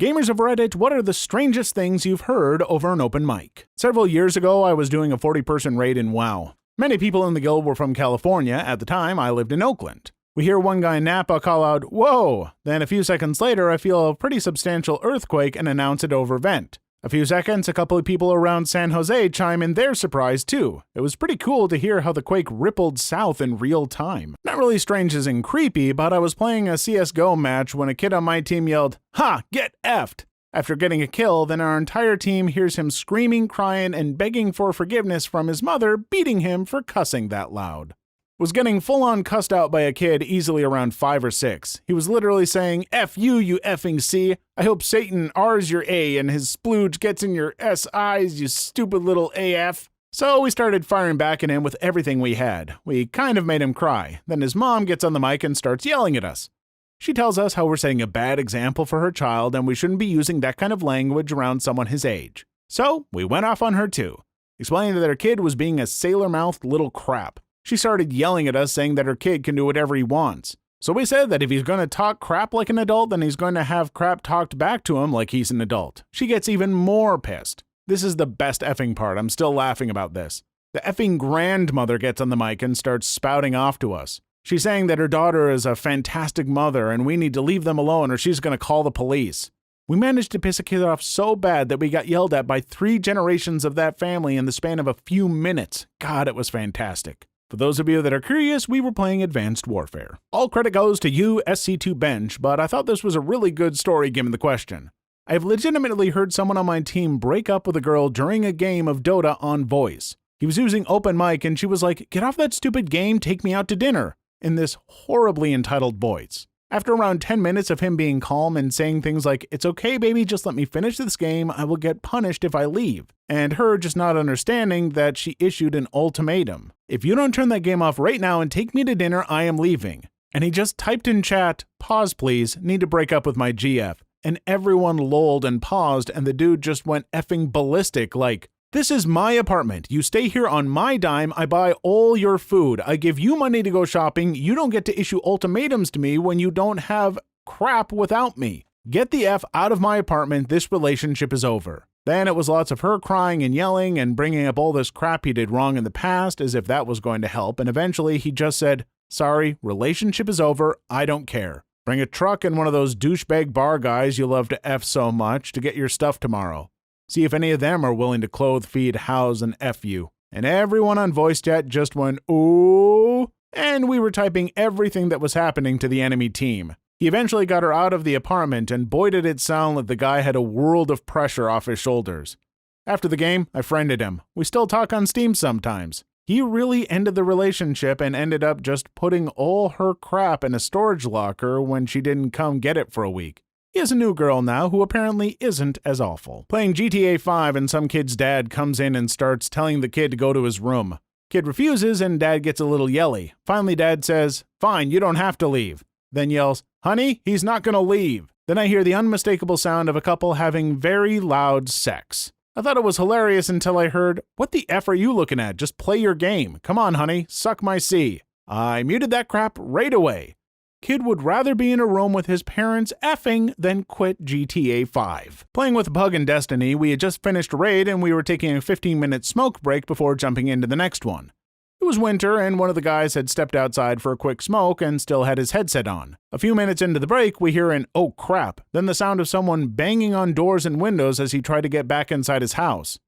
Gamers of Reddit, what are the strangest things you've heard over an open mic? Several years ago, I was doing a 40-person raid in WoW. Many people in the guild were from California. At the time, I lived in Oakland. We hear one guy in Napa call out, "Whoa!" Then a few seconds later, I feel a pretty substantial earthquake and announce it over vent. A few seconds, a couple of people around San Jose chime in their surprise too. It was pretty cool to hear how the quake rippled south in real time. Not really strange as in creepy, but I was playing a CSGO match when a kid on my team yelled, "Ha! Get effed!" After getting a kill, then our entire team hears him screaming, crying, and begging for forgiveness from his mother, beating him for cussing that loud. Was getting full-on cussed out by a kid easily around 5 or 6. He was literally saying, "F you, you effing C. I hope Satan R's your A and his splooge gets in your SIs, you stupid little AF." So we started firing back at him with everything we had. We kind of made him cry. Then his mom gets on the mic and starts yelling at us. She tells us how we're setting a bad example for her child and we shouldn't be using that kind of language around someone his age. So we went off on her too, explaining that her kid was being a sailor-mouthed little crap. She started yelling at us, saying that her kid can do whatever he wants. So we said that if he's going to talk crap like an adult, then he's going to have crap talked back to him like he's an adult. She gets even more pissed. This is the best effing part. I'm still laughing about this. The effing grandmother gets on the mic and starts spouting off to us. She's saying that her daughter is a fantastic mother and we need to leave them alone or she's going to call the police. We managed to piss a kid off so bad that we got yelled at by 3 generations of that family in the span of a few minutes. God, it was fantastic. For those of you that are curious, we were playing Advanced Warfare. All credit goes to you, SC2 Bench, but I thought this was a really good story given the question. I have legitimately heard someone on my team break up with a girl during a game of Dota on voice. He was using open mic and she was like, "Get off that stupid game, take me out to dinner," in this horribly entitled voice. After around 10 minutes of him being calm and saying things like, "It's okay, baby, just let me finish this game, I will get punished if I leave," and her just not understanding that she issued an ultimatum. "If you don't turn that game off right now and take me to dinner, I am leaving." And he just typed in chat, "Pause please, need to break up with my GF." And everyone lolled and paused and the dude just went effing ballistic like, "This is my apartment. You stay here on my dime. I buy all your food. I give you money to go shopping. You don't get to issue ultimatums to me when you don't have crap without me. Get the F out of my apartment. This relationship is over." Then it was lots of her crying and yelling and bringing up all this crap he did wrong in the past as if that was going to help. And eventually he just said, "Sorry, relationship is over. I don't care. Bring a truck and one of those douchebag bar guys you love to F so much to get your stuff tomorrow. See if any of them are willing to clothe, feed, house, and F you." And everyone on voice chat just went, "Ooh," and we were typing everything that was happening to the enemy team. He eventually got her out of the apartment, and boy did it sound like the guy had a world of pressure off his shoulders. After the game, I friended him. We still talk on Steam sometimes. He really ended the relationship and ended up just putting all her crap in a storage locker when she didn't come get it for a week. He has a new girl now who apparently isn't as awful. Playing GTA 5 and some kid's dad comes in and starts telling the kid to go to his room. Kid refuses and dad gets a little yelly. Finally dad says, "Fine, you don't have to leave." Then yells, "Honey, he's not gonna leave." Then I hear the unmistakable sound of a couple having very loud sex. I thought it was hilarious until I heard, "What the F are you looking at? Just play your game. Come on, honey, suck my C." I muted that crap right away. Kid would rather be in a room with his parents effing than quit GTA 5. Playing with Bug and Destiny, we had just finished a raid and we were taking a 15-minute smoke break before jumping into the next one. It was winter and one of the guys had stepped outside for a quick smoke and still had his headset on. A few minutes into the break, we hear an "oh crap," then the sound of someone banging on doors and windows as he tried to get back inside his house.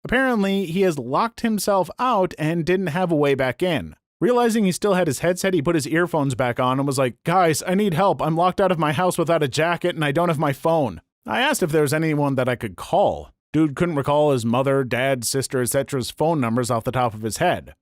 Apparently, he has locked himself out and didn't have a way back in. Realizing he still had his headset, he put his earphones back on and was like, "Guys, I need help. I'm locked out of my house without a jacket and I don't have my phone." I asked if there was anyone that I could call. Dude couldn't recall his mother, dad, sister, etc.'s phone numbers off the top of his head.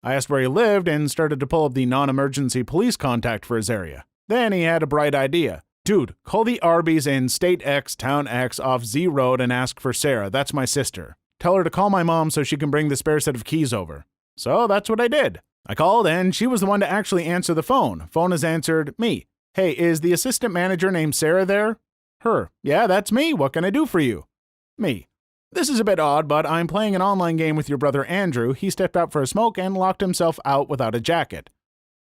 I asked where he lived and started to pull up the non-emergency police contact for his area. Then he had a bright idea. "Dude, call the Arby's in State X, Town X off Z Road and ask for Sarah. That's my sister. Tell her to call my mom so she can bring the spare set of keys over." So that's what I did. I called and she was the one to actually answer the phone. Phone is answered, "Me. Hey, is the assistant manager named Sarah there?" Her. "Yeah, that's me. What can I do for you?" Me. "This is a bit odd, but I'm playing an online game with your brother Andrew. He stepped out for a smoke and locked himself out without a jacket.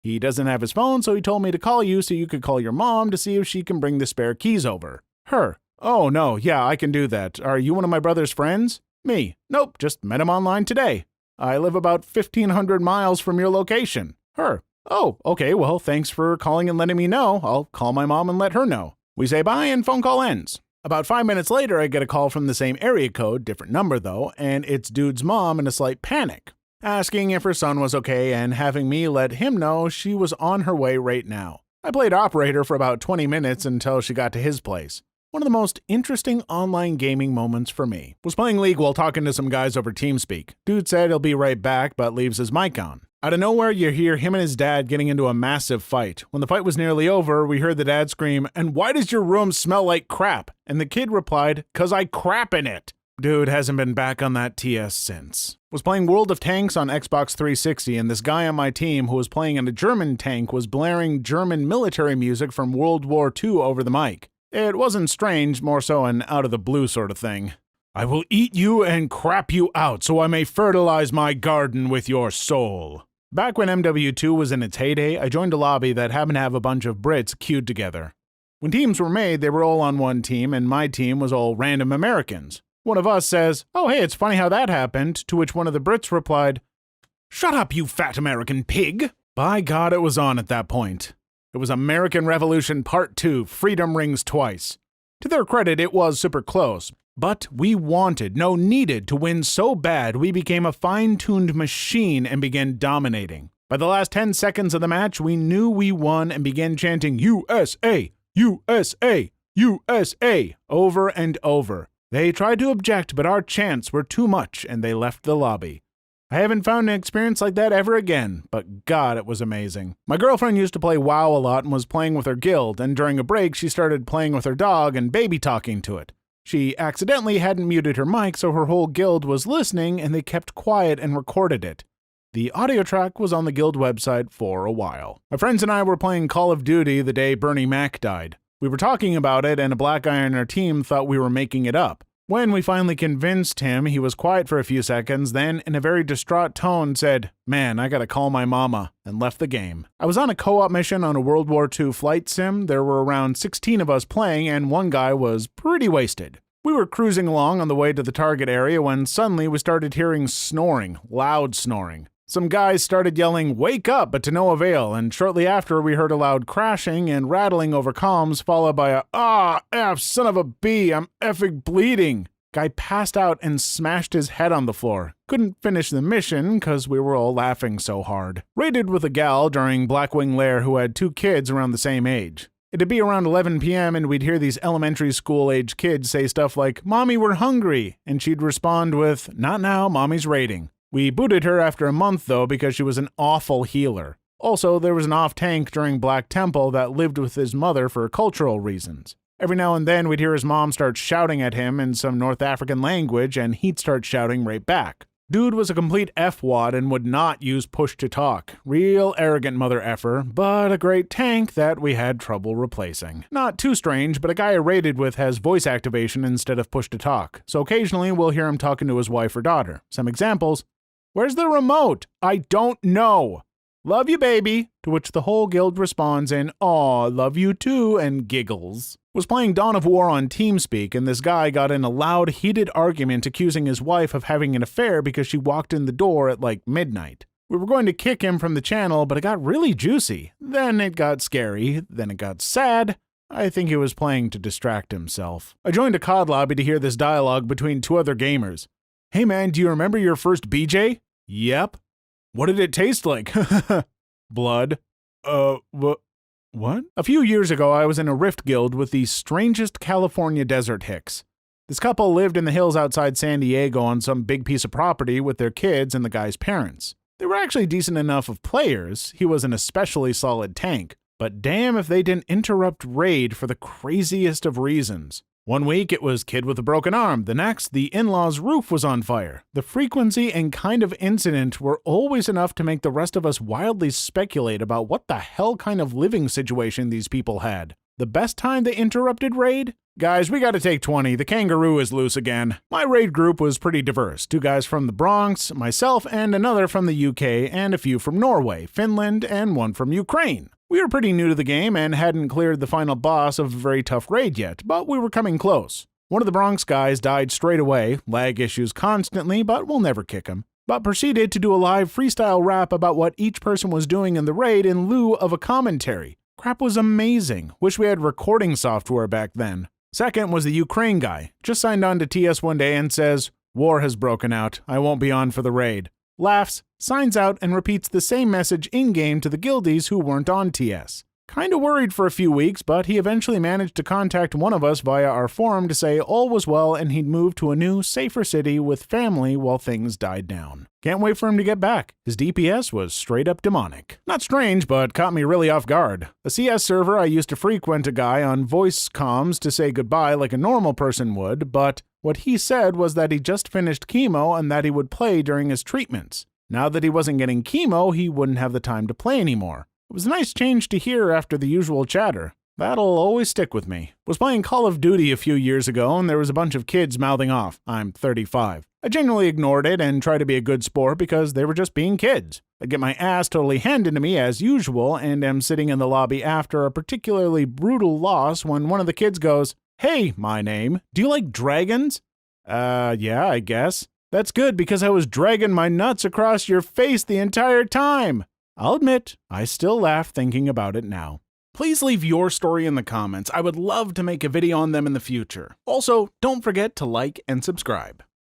He doesn't have his phone, so he told me to call you so you could call your mom to see if she can bring the spare keys over." Her. Oh, no, yeah, I can do that. Are you one of my brother's friends? Me. Nope, just met him online today. I live about 1,500 miles from your location. Her. Oh, okay, well, thanks for calling and letting me know. I'll call my mom and let her know. We say bye and phone call ends. About 5 minutes later, I get a call from the same area code, different number though, and it's dude's mom in a slight panic, asking if her son was okay and having me let him know she was on her way right now. I played operator for about 20 minutes until she got to his place. One of the most interesting online gaming moments for me. Was playing League while talking to some guys over TeamSpeak. Dude said he'll be right back, but leaves his mic on. Out of nowhere, you hear him and his dad getting into a massive fight. When the fight was nearly over, we heard the dad scream, "And why does your room smell like crap?" And the kid replied, "'Cause I crap in it." Dude hasn't been back on that TS since. Was playing World of Tanks on Xbox 360, and this guy on my team who was playing in a German tank was blaring German military music from World War II over the mic. It wasn't strange, more so an out-of-the-blue sort of thing. "I will eat you and crap you out so I may fertilize my garden with your soul." Back when MW2 was in its heyday, I joined a lobby that happened to have a bunch of Brits queued together. When teams were made, they were all on one team, and my team was all random Americans. One of us says, "Oh hey, it's funny how that happened," to which one of the Brits replied, "Shut up, you fat American pig!" By God, it was on at that point. It was American Revolution Part 2, Freedom Rings Twice. To their credit, it was super close, but we needed to win so bad we became a fine-tuned machine and began dominating. By the last 10 seconds of the match, we knew we won and began chanting USA, USA, USA over and over. They tried to object, but our chants were too much and they left the lobby. I haven't found an experience like that ever again, but God, it was amazing. My girlfriend used to play WoW a lot and was playing with her guild, and during a break she started playing with her dog and baby talking to it. She accidentally hadn't muted her mic, so her whole guild was listening and they kept quiet and recorded it. The audio track was on the guild website for a while. My friends and I were playing Call of Duty the day Bernie Mac died. We were talking about it and a black guy on our team thought we were making it up. When we finally convinced him, he was quiet for a few seconds, then in a very distraught tone said, "Man, I gotta call my mama," and left the game. I was on a co-op mission on a World War II flight sim. There were around 16 of us playing and one guy was pretty wasted. We were cruising along on the way to the target area when suddenly we started hearing snoring, loud snoring. Some guys started yelling, "Wake up," but to no avail, and shortly after we heard a loud crashing and rattling over comms, followed by a, F, son of a B, I'm effing bleeding." Guy passed out and smashed his head on the floor. Couldn't finish the mission because we were all laughing so hard. Raided with a gal during Blackwing Lair who had 2 kids around the same age. It'd be around 11 p.m. and we'd hear these elementary school-age kids say stuff like, "Mommy, we're hungry," and she'd respond with, "Not now, Mommy's raiding." We booted her after a month, though, because she was an awful healer. Also, there was an off-tank during Black Temple that lived with his mother for cultural reasons. Every now and then, we'd hear his mom start shouting at him in some North African language, and he'd start shouting right back. Dude was a complete F-wad and would not use push-to-talk. Real arrogant mother effer, but a great tank that we had trouble replacing. Not too strange, but a guy I raided with has voice activation instead of push-to-talk, so occasionally we'll hear him talking to his wife or daughter. Some examples: "Where's the remote? I don't know. Love you, baby." To which the whole guild responds in, "Aw, love you too," and giggles. Was playing Dawn of War on TeamSpeak, and this guy got in a loud, heated argument accusing his wife of having an affair because she walked in the door at like midnight. We were going to kick him from the channel, but it got really juicy. Then it got scary. Then it got sad. I think he was playing to distract himself. I joined a COD lobby to hear this dialogue between 2 other gamers. "Hey man, do you remember your first BJ?" "Yep." "What did it taste like?" "Blood." What? A few years ago, I was in a Rift guild with the strangest California desert hicks. This couple lived in the hills outside San Diego on some big piece of property with their kids and the guy's parents. They were actually decent enough of players. He was an especially solid tank. But damn if they didn't interrupt raid for the craziest of reasons. One week it was kid with a broken arm, the next the in-laws' roof was on fire. The frequency and kind of incident were always enough to make the rest of us wildly speculate about what the hell kind of living situation these people had. The best time they interrupted raid? "Guys, we gotta take 20, the kangaroo is loose again." My raid group was pretty diverse, 2 guys from the Bronx, myself and another from the UK, and a few from Norway, Finland, and one from Ukraine. We were pretty new to the game and hadn't cleared the final boss of a very tough raid yet, but we were coming close. One of the Bronx guys died straight away, lag issues constantly, but we'll never kick him, but proceeded to do a live freestyle rap about what each person was doing in the raid in lieu of a commentary. Crap was amazing. Wish we had recording software back then. Second was the Ukraine guy. Just signed on to TS one day and says, "War has broken out. I won't be on for the raid." Laughs, signs out, and repeats the same message in-game to the guildies who weren't on TS. Kinda worried for a few weeks, but he eventually managed to contact one of us via our forum to say all was well and he'd moved to a new, safer city with family while things died down. Can't wait for him to get back. His DPS was straight up demonic. Not strange, but caught me really off guard. A CS server I used to frequent a guy on voice comms to say goodbye like a normal person would, but what he said was that he just finished chemo and that he would play during his treatments. Now that he wasn't getting chemo, he wouldn't have the time to play anymore. It was a nice change to hear after the usual chatter. That'll always stick with me. Was playing Call of Duty a few years ago and there was a bunch of kids mouthing off. I'm 35. I generally ignored it and tried to be a good sport because they were just being kids. I get my ass totally handed to me as usual and am sitting in the lobby after a particularly brutal loss when one of the kids goes, "Hey, my name, do you like dragons?" Yeah, I guess. That's good because I was dragging my nuts across your face the entire time. I'll admit, I still laugh thinking about it now. Please leave your story in the comments. I would love to make a video on them in the future. Also, don't forget to like and subscribe.